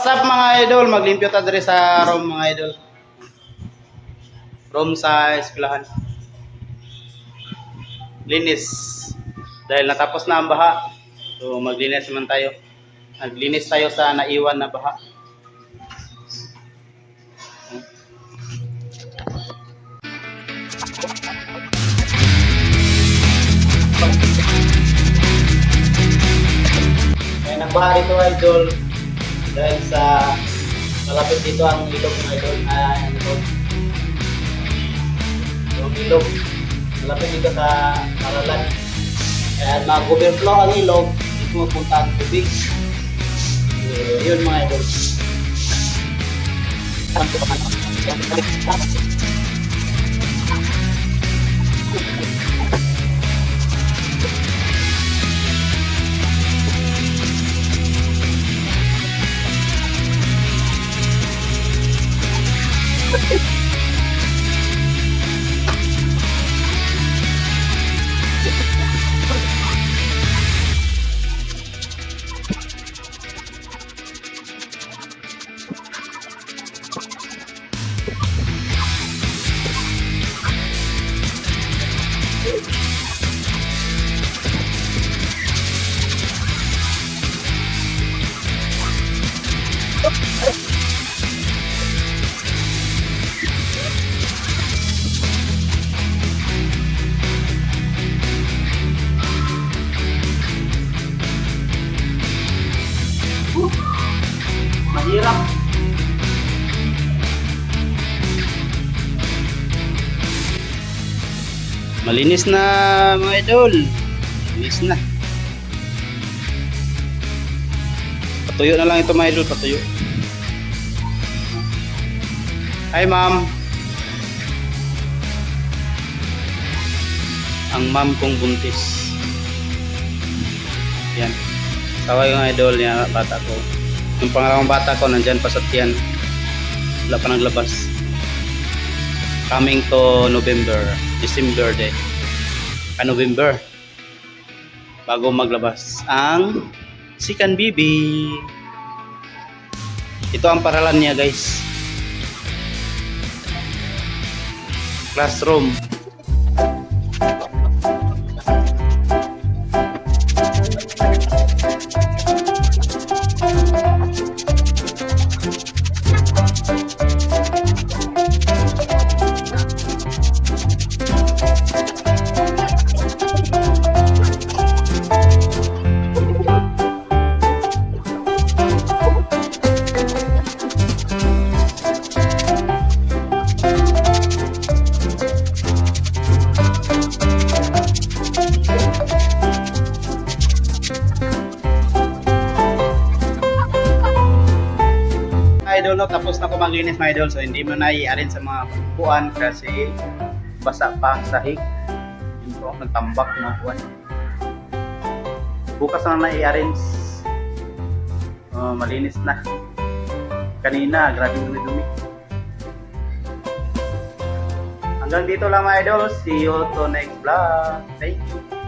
What's up mga idol? Maglimpyo ta diri sa room mga idol. Room sa eskwelahan. Linis. Dahil natapos na ang baha. So maglinis naman tayo. Naglinis tayo sa naiwan na baha. Kaya nagbaha dito idol. Dahil sa malapit dito ang ilog ng idol. Yung ilog. Malapit dito sa Maralan. Kaya mag-overflow ang ilog. Dito magpunta ang tubig. Yun mga idol. Mahirap. Malinis na mga idol. Malinis na. Patuyo na lang ito mga idol, patuyo. Hi ma'am. Ang ma'am kong buntis. Yan. Sawa yung idol niya, bata ko. Yung pangalawang bata ko nandyan pa sa tiyan. Wala pa naglabas. Coming to November, December day. November. Bago maglabas ang second baby. Ito ang paralan niya guys. Classroom. Idol, no? Tapos na ko maglinis mga idol, so hindi mo na i-arrange sa mga upuan kasi basa pa ang sahig. Ito, nagtambak yung mga upuan. Bukas na i-arrange. Malinis na. Kanina, grabe dumi-dumi. Hanggang dito lang mga idol. See you to next vlog. Thank you.